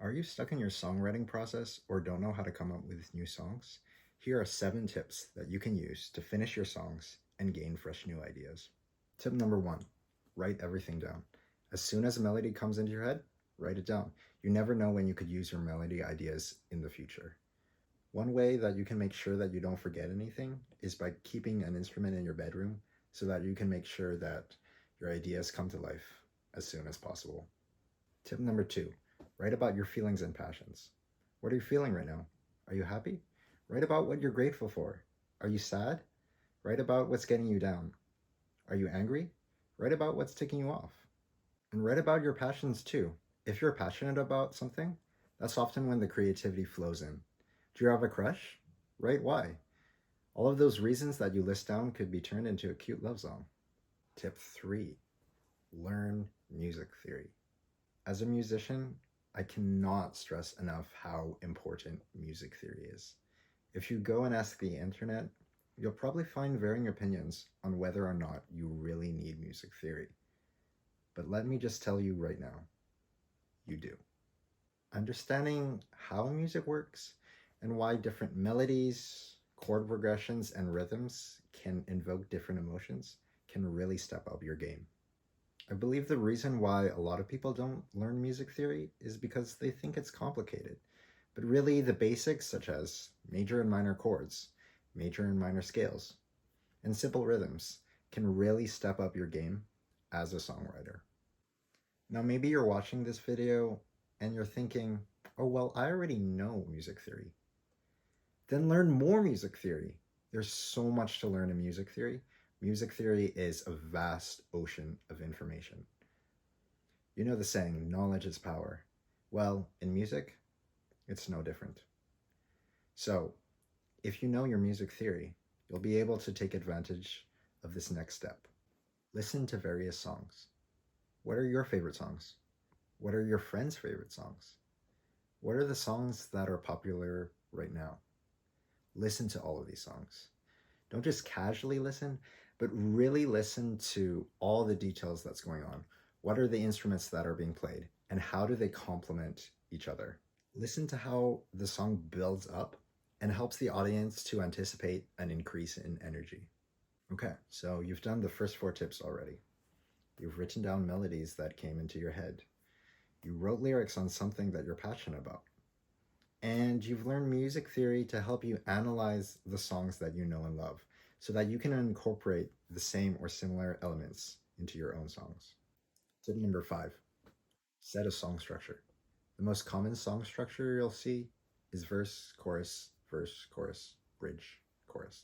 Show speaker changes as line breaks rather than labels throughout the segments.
Are you stuck in your songwriting process or don't know how to come up with new songs? Here are 7 tips that you can use to finish your songs and gain fresh new ideas. Tip number 1, write everything down. As soon as a melody comes into your head, write it down. You never know when you could use your melody ideas in the future. One way that you can make sure that you don't forget anything is by keeping an instrument in your bedroom so that you can make sure that your ideas come to life as soon as possible. Tip number 2, write about your feelings and passions. What are you feeling right now? Are you happy? Write about what you're grateful for. Are you sad? Write about what's getting you down. Are you angry? Write about what's ticking you off. And write about your passions too. If you're passionate about something, that's often when the creativity flows in. Do you have a crush? Write why. All of those reasons that you list down could be turned into a cute love song. Tip 3, learn music theory. As a musician, I cannot stress enough how important music theory is. If you go and ask the internet, you'll probably find varying opinions on whether or not you really need music theory. But let me just tell you right now, you do. Understanding how music works and why different melodies, chord progressions, and rhythms can invoke different emotions can really step up your game. I believe the reason why a lot of people don't learn music theory is because they think it's complicated. But really, the basics such as major and minor chords, major and minor scales, and simple rhythms can really step up your game as a songwriter. Now, maybe you're watching this video and you're thinking, oh, well, I already know music theory. Then learn more music theory. There's so much to learn in music theory. Music theory is a vast ocean of information. You know the saying, knowledge is power. Well, in music, it's no different. So, if you know your music theory, you'll be able to take advantage of this next step. Listen to various songs. What are your favorite songs? What are your friends' favorite songs? What are the songs that are popular right now? Listen to all of these songs. Don't just casually listen, but really listen to all the details that's going on. What are the instruments that are being played and how do they complement each other? Listen to how the song builds up and helps the audience to anticipate an increase in energy. Okay, so you've done the first 4 tips already. You've written down melodies that came into your head. You wrote lyrics on something that you're passionate about. And you've learned music theory to help you analyze the songs that you know and love so that you can incorporate the same or similar elements into your own songs. Tip number 5, set a song structure. The most common song structure you'll see is verse, chorus, bridge, chorus.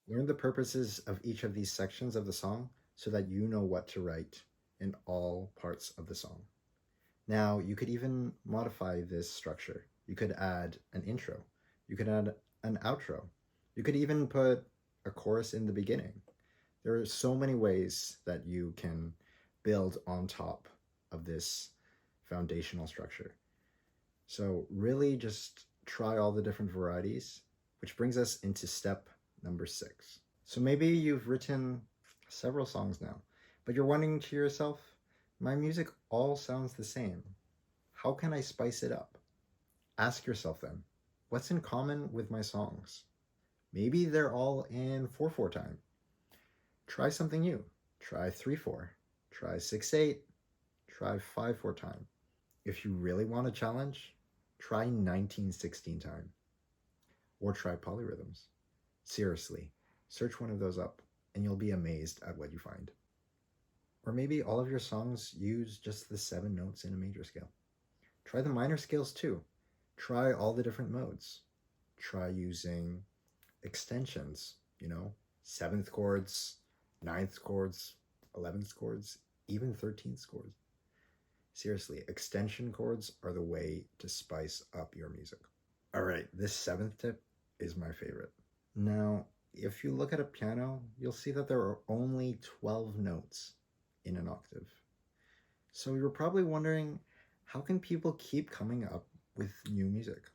Learn the purposes of each of these sections of the song so that you know what to write in all parts of the song. Now, you could even modify this structure. You could add an intro. You could add an outro. You could even put a chorus in the beginning. There are so many ways that you can build on top of this foundational structure. So really just try all the different varieties, which brings us into step number 6. So maybe you've written several songs now, but you're wondering to yourself, my music all sounds the same. How can I spice it up? Ask yourself then, what's in common with my songs? Maybe they're all in 4/4 time. Try something new. Try 3/4. Try 6/8. Try 5/4 time. If you really want a challenge, try 19/16 time. Or try polyrhythms. Seriously, search one of those up and you'll be amazed at what you find. Or maybe all of your songs use just the 7 notes in a major scale. Try the minor scales too. Try all the different modes. Try using extensions, 7th chords, 9th chords, 11th chords, even 13th chords. Seriously, extension chords are the way to spice up your music. All right, this 7th tip is my favorite. Now, if you look at a piano, you'll see that there are only 12 notes in an octave. So you're probably wondering, how can people keep coming up with new music?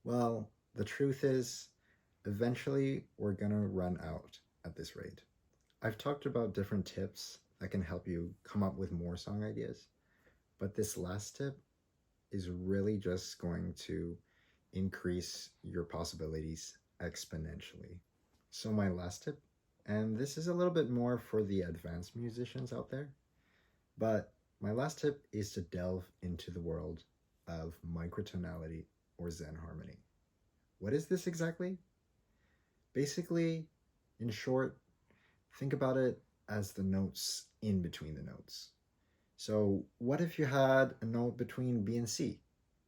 Well, the truth is, eventually we're gonna run out at this rate. I've talked about different tips that can help you come up with more song ideas, but this last tip is really just going to increase your possibilities exponentially. So my last tip, and this is a little bit more for the advanced musicians out there, but my last tip is to delve into the world of microtonality or Zen harmony. What is this exactly? Basically, in short, think about it as the notes in between the notes. So, what if you had a note between B and C,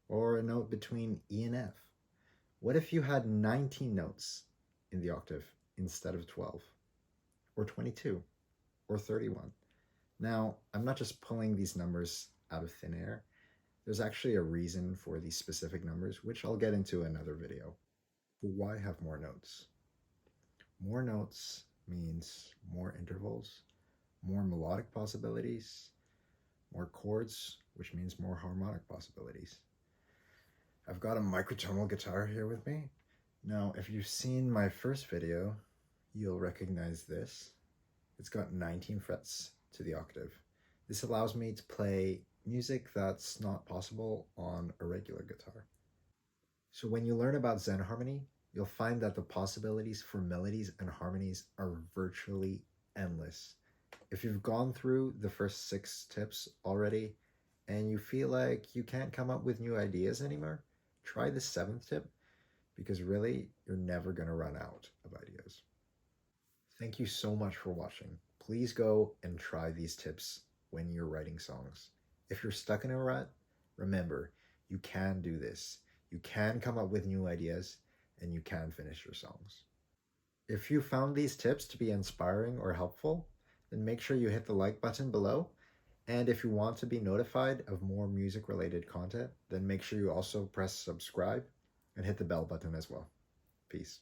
or a note between E and F? What if you had 19 notes in the octave instead of 12, or 22, or 31? Now, I'm not just pulling these numbers out of thin air. There's actually a reason for these specific numbers, which I'll get into another video. But why have more notes? More notes means more intervals, more melodic possibilities, more chords, which means more harmonic possibilities. I've got a microtonal guitar here with me. Now, if you've seen my first video, you'll recognize this. It's got 19 frets to the octave. This allows me to play music that's not possible on a regular guitar. So when you learn about Zen harmony, you'll find that the possibilities for melodies and harmonies are virtually endless. If you've gone through the first 6 tips already and you feel like you can't come up with new ideas anymore, try the 7th tip, because really, you're never going to run out of ideas. Thank you so much for watching. Please go and try these tips when you're writing songs. If you're stuck in a rut, remember, you can do this. You can come up with new ideas, and you can finish your songs. If you found these tips to be inspiring or helpful, then make sure you hit the like button below. And if you want to be notified of more music-related content, then make sure you also press subscribe and hit the bell button as well. Peace.